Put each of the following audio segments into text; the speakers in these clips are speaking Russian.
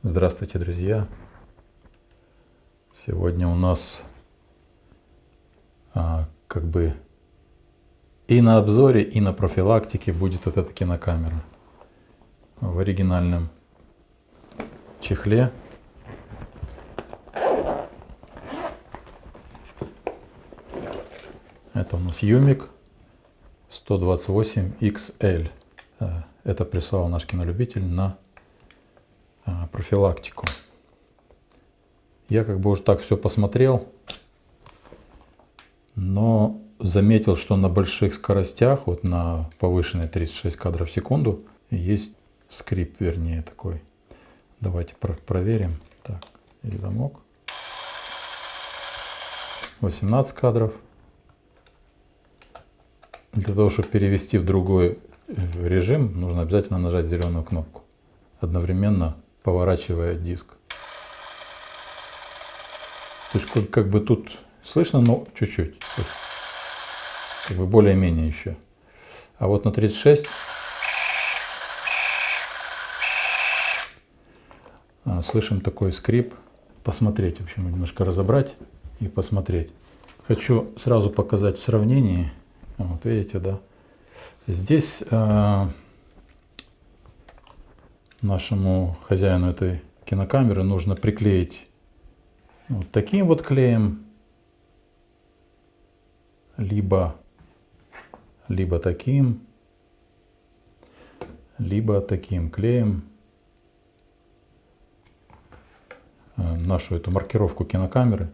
Здравствуйте, друзья! Сегодня у нас как бы и на обзоре, и на профилактике будет вот эта кинокамера в оригинальном чехле. Это у нас Юмик 128 XL. Это прислал наш кинолюбитель на профилактику. Я как бы уже так все посмотрел, но заметил, что на больших скоростях, вот на повышенной 36 кадров в секунду, есть скрип, вернее, такой. Давайте проверим. Так, и замок. 18 кадров. Для того, чтобы перевести в другой режим, нужно обязательно нажать зеленую кнопку, одновременно поворачивая диск. То есть как бы тут слышно, но чуть-чуть. Как бы более-менее еще. А вот на 36 слышим такой скрип. Посмотреть, в общем, немножко разобрать и посмотреть. Хочу сразу показать в сравнении. Вот видите, да? Здесь нашему хозяину этой кинокамеры нужно приклеить вот таким вот клеем, либо таким, либо таким клеем нашу эту маркировку кинокамеры.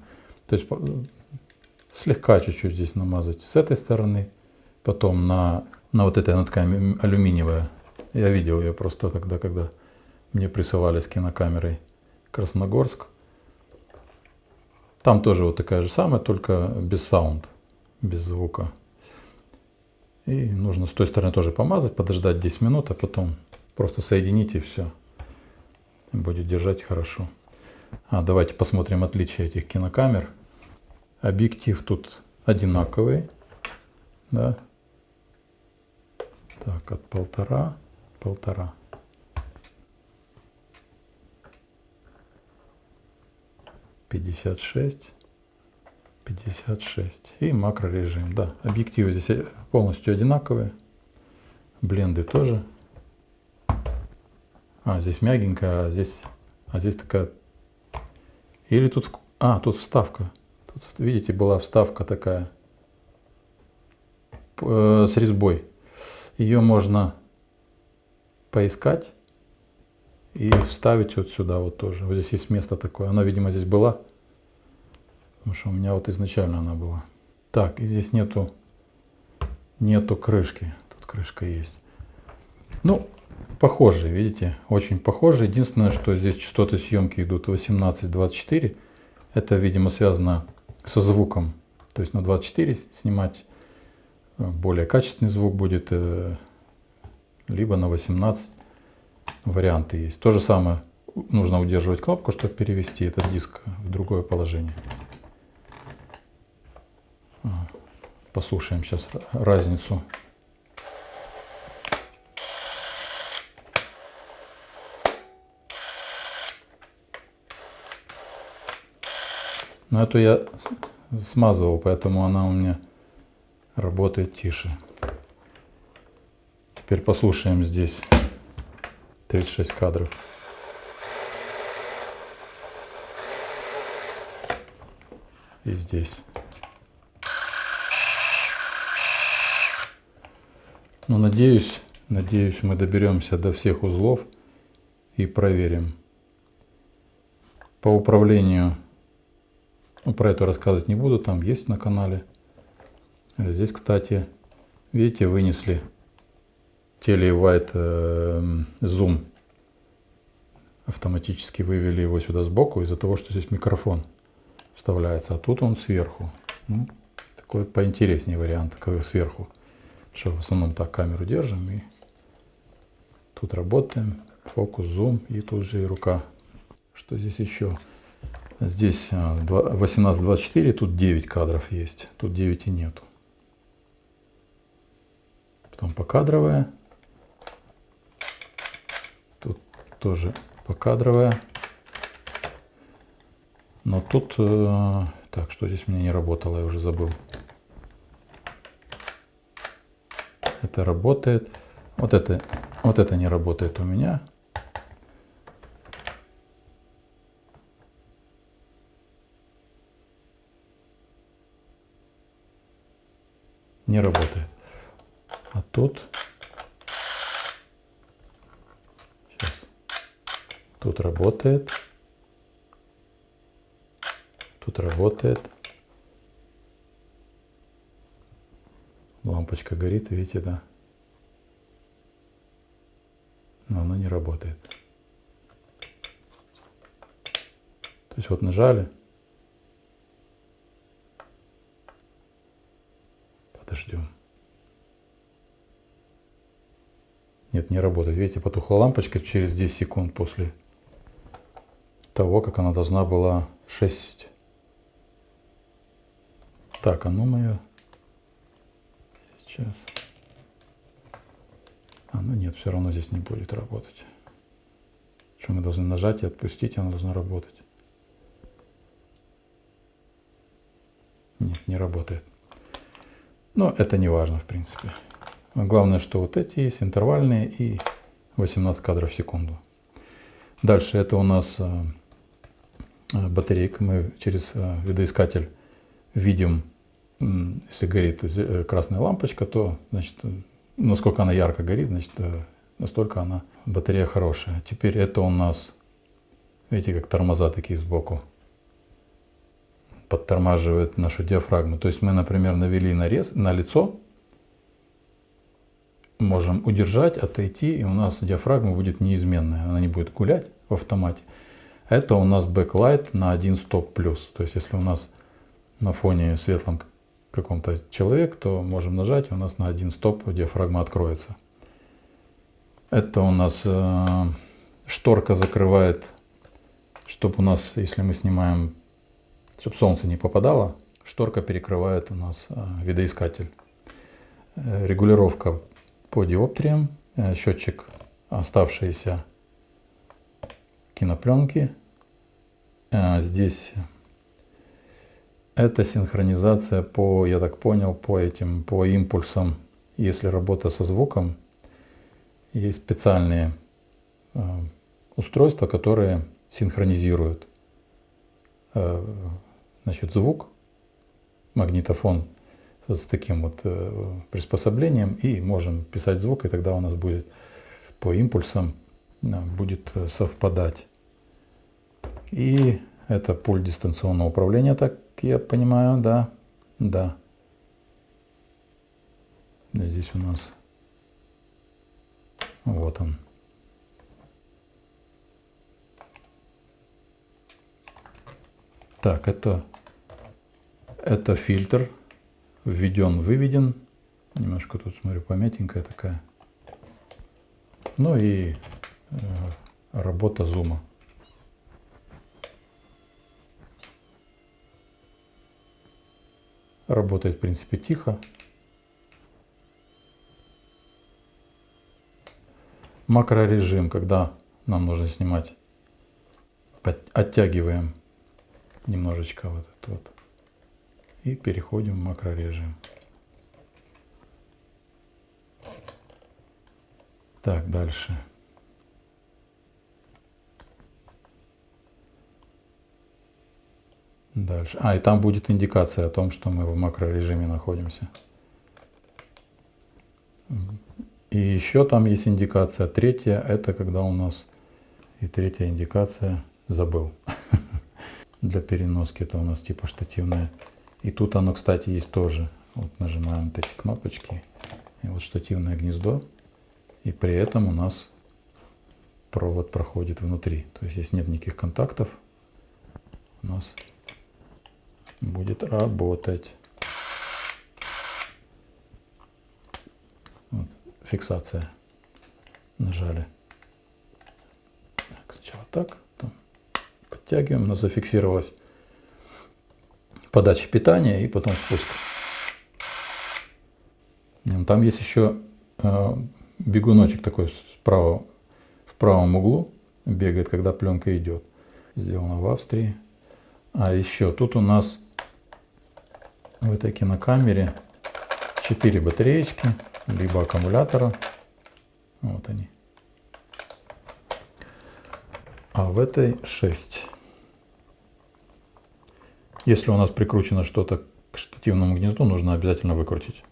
То есть слегка чуть-чуть здесь намазать с этой стороны, потом на вот этой натка алюминиевая. Я видел ее просто тогда, когда мне присылали с кинокамерой Красногорск. Там тоже вот такая же самая, только без саунд, без звука. И нужно с той стороны тоже помазать, подождать 10 минут, а потом просто соединить и все. Будет держать хорошо. Давайте посмотрим отличия этих кинокамер. Объектив тут одинаковый. Да. Так, от 1,5. 56. И макрорежим. Да, объективы здесь полностью одинаковые. Бленды тоже. Здесь мягенькая, а здесь такая. Или тут. Тут вставка. Тут, видите, была вставка такая с резьбой. Ее можно поискать и вставить вот сюда вот тоже. Вот здесь есть место такое. Она, видимо, здесь была. Потому что у меня вот изначально она была. Так, и здесь нету крышки. Тут крышка есть. Ну, похожие, видите, очень похожие. Единственное, что здесь частоты съемки идут 18-24. Это, видимо, связано со звуком. То есть на 24 снимать более качественный звук будет, либо на 18 варианты есть. То же самое нужно удерживать кнопку, чтобы перевести этот диск в другое положение. Послушаем сейчас разницу. Но эту я смазывал, поэтому она у меня работает тише. Теперь послушаем здесь 36 кадров. И здесь. Но надеюсь, мы доберемся до всех узлов и проверим. По управлению, про это рассказывать не буду, там есть на канале. Здесь, кстати, видите, вынесли теле-white zoom. Автоматически вывели его сюда сбоку из-за того, что здесь микрофон вставляется, а тут он сверху. Такой поинтереснее вариант, когда сверху. Что в основном так камеру держим и тут работаем. Фокус, зум и тут же и рука. Что здесь еще? Здесь 18-24, тут 9 кадров есть. Тут 9 и нету. Потом покадровая. Тут тоже покадровая. Но тут... так, что здесь у меня не работало, я уже забыл. Это работает. Вот это не работает у меня. Не работает. А тут... Сейчас. Тут работает. Тут работает. Лампочка горит, видите, да? Но она не работает. То есть вот нажали. Подождем. Нет, не работает. Видите, потухла лампочка через 10 секунд после того, как она должна была 6. Так, а ну мое. Сейчас. А, ну нет, все равно здесь не будет работать. Что мы должны нажать и отпустить, она должна работать. Нет, не работает. Но это не важно, в принципе. Главное, что вот эти есть интервальные и 18 кадров в секунду. Дальше это у нас батарейка. Мы через видоискатель видим, если горит красная лампочка, то, значит, насколько она ярко горит, значит, настолько она батарея хорошая. Теперь это у нас, видите, как тормоза такие сбоку подтормаживает нашу диафрагму. То есть мы, например, навели нарез на лицо, можем удержать, отойти, и у нас диафрагма будет неизменная, она не будет гулять в автомате. Это у нас бэклайт на 1 стоп плюс. То есть если у нас на фоне светлом каком-то человек, то можем нажать, и у нас на 1 стоп диафрагма откроется. Это у нас шторка закрывает, чтобы у нас, если мы снимаем, чтобы солнце не попадало, шторка перекрывает у нас видоискатель. Регулировка по диоптриям, счетчик оставшиеся кинопленки. Здесь это синхронизация по, я так понял, по импульсам. Если работа со звуком, есть специальные устройства, которые синхронизируют, значит, звук, магнитофон с таким вот приспособлением, и можем писать звук, и тогда у нас будет по импульсам будет совпадать. И это пульт дистанционного управления, так я понимаю, да, да. Здесь у нас вот он. Так, это фильтр. Введен, выведен. Немножко тут, смотрю, помятенькая такая. Ну и работа зума. Работает, в принципе, тихо. Макрорежим, когда нам нужно снимать, оттягиваем немножечко вот это вот. И переходим в макрорежим. Так, дальше. Дальше. И там будет индикация о том, что мы в макрорежиме находимся. И еще там есть индикация. Третья, это когда у нас... И третья индикация, забыл. Для переноски это у нас типа штативная. И тут оно, кстати, есть тоже. Вот нажимаем вот эти кнопочки. И вот штативное гнездо. И при этом у нас провод проходит внутри. То есть здесь нет никаких контактов. У нас будет работать. Вот, фиксация. Нажали. Так, сначала так. Потом подтягиваем. У нас зафиксировалась подача питания и потом спуск. Там есть еще бегуночек такой справа, в правом углу бегает, когда пленка идет. Сделано в Австрии. А еще тут у нас в этой кинокамере 4 батареечки, либо аккумулятора. Вот они. А в этой 6. Если у нас прикручено что-то к штативному гнезду, нужно обязательно выкрутить.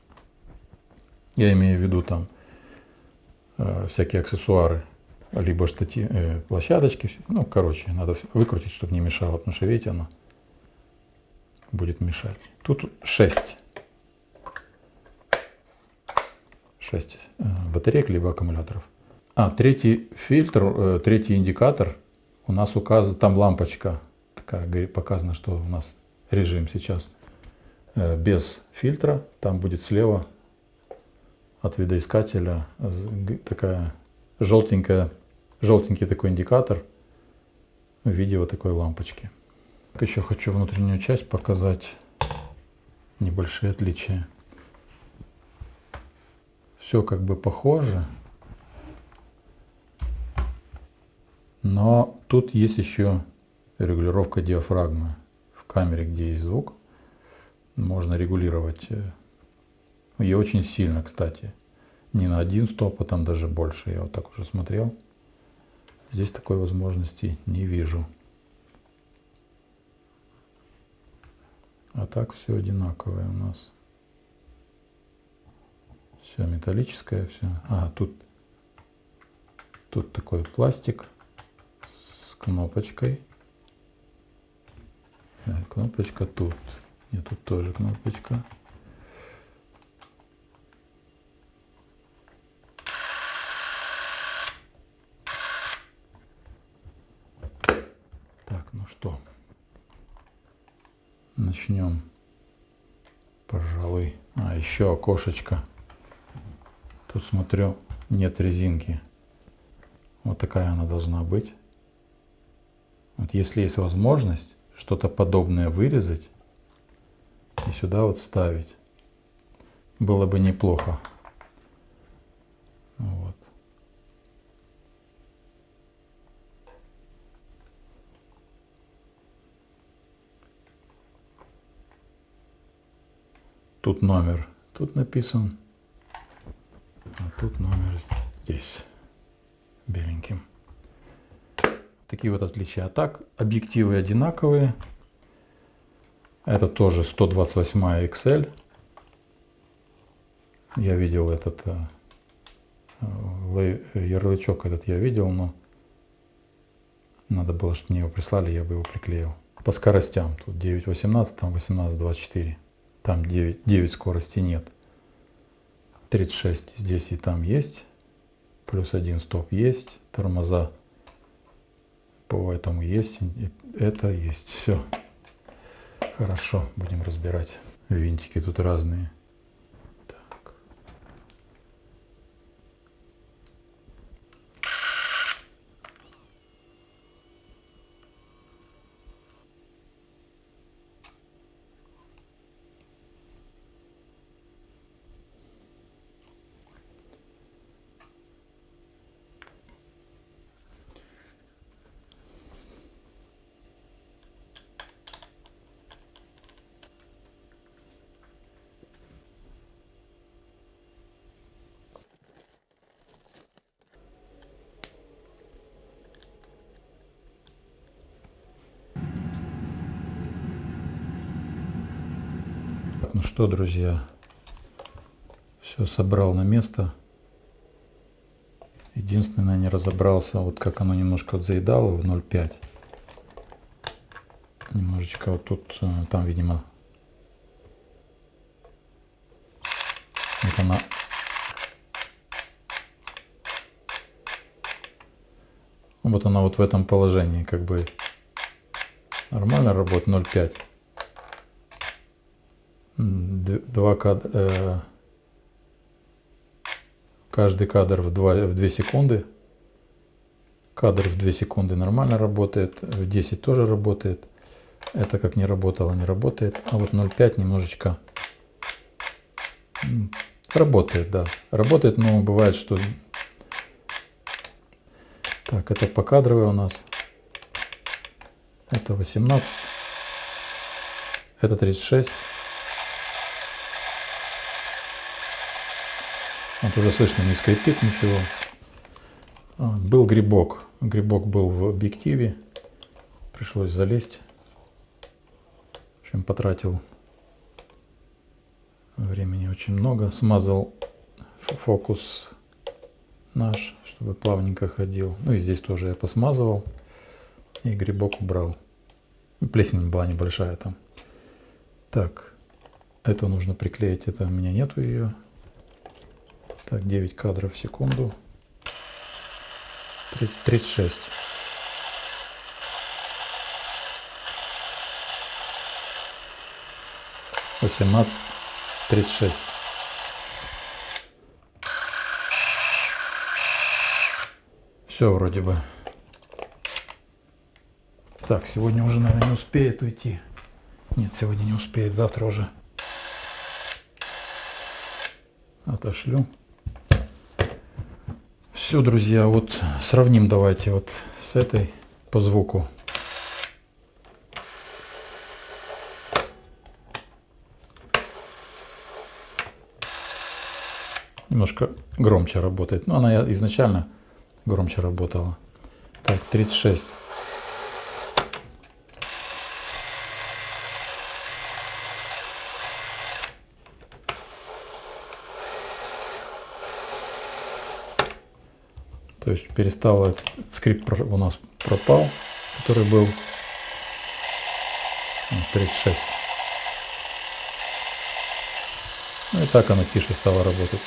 Я имею в виду там всякие аксессуары, либо площадочки. Ну, короче, надо выкрутить, чтобы не мешало, потому что, видите, она будет мешать. Тут 6 батареек, либо аккумуляторов. А, третий фильтр, третий индикатор у нас указан, там лампочка такая, показано, что у нас режим сейчас без фильтра. Там будет слева от видоискателя такая желтенький такой индикатор в виде вот такой лампочки. Еще хочу внутреннюю часть показать, небольшие отличия. Все как бы похоже, но тут есть еще регулировка диафрагмы. В камере, где есть звук, можно регулировать ее очень сильно, кстати. Не на 1 стоп, а там даже больше. Я вот так уже смотрел. Здесь такой возможности не вижу. А так все одинаковое у нас. Все металлическое, все. А, тут такой пластик с кнопочкой. Кнопочка тут. И тут тоже кнопочка. Так, ну что, начнем, пожалуй. А, еще окошечко. Тут смотрю, нет резинки. Вот такая она должна быть. Вот если есть возможность что-то подобное вырезать и сюда вот вставить, было бы неплохо. Вот. Тут номер тут написан, а тут номер здесь беленьким. Такие вот отличия. А так объективы одинаковые. Это тоже 128 XL. Я видел этот ярлычок, этот я видел, но надо было, чтобы мне его прислали, я бы его приклеил. По скоростям тут 9.18, там 18.24. Там 9 скорости нет. 36 здесь и там есть. Плюс 1 стоп есть. Тормоза по этому есть. Это есть. Все. Хорошо. Будем разбирать. Винтики тут разные. Так. Ну что, друзья, все собрал на место. Единственное, не разобрался, вот как оно немножко заедало в 0,5. Немножечко вот тут, там, видимо, вот она. Вот она вот в этом положении, как бы нормально работает 0,5. Два кадра, каждый кадр в 2 секунды. Кадр в 2 секунды нормально работает, в 10 тоже работает. Это как не работало, не работает. А вот 0,5 немножечко работает, да. Работает, но бывает, что... Так, это покадровый у нас. Это 18. Это 36. Вот уже слышно, не скрипит ничего. Был грибок. Грибок был в объективе. Пришлось залезть. В общем, потратил времени очень много. Смазал фокус наш, чтобы плавненько ходил. Ну и здесь тоже я посмазывал. И грибок убрал. Плесень была небольшая там. Так, эту нужно приклеить. Это у меня нету ее. Так, 9 кадров в секунду. 36. «18», 36. Все вроде бы. Так, сегодня уже, наверное, не успеет уйти. Нет, сегодня не успеет, завтра уже отошлю. Все, друзья, вот сравним давайте вот с этой по звуку. Немножко громче работает. Но она изначально громче работала. Так, 36. То есть перестал этот скрип у нас пропал, который был 36. Ну и так она тише стала работать.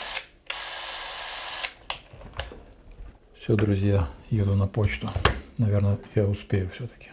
Все, друзья, еду на почту. Наверное, я успею все-таки.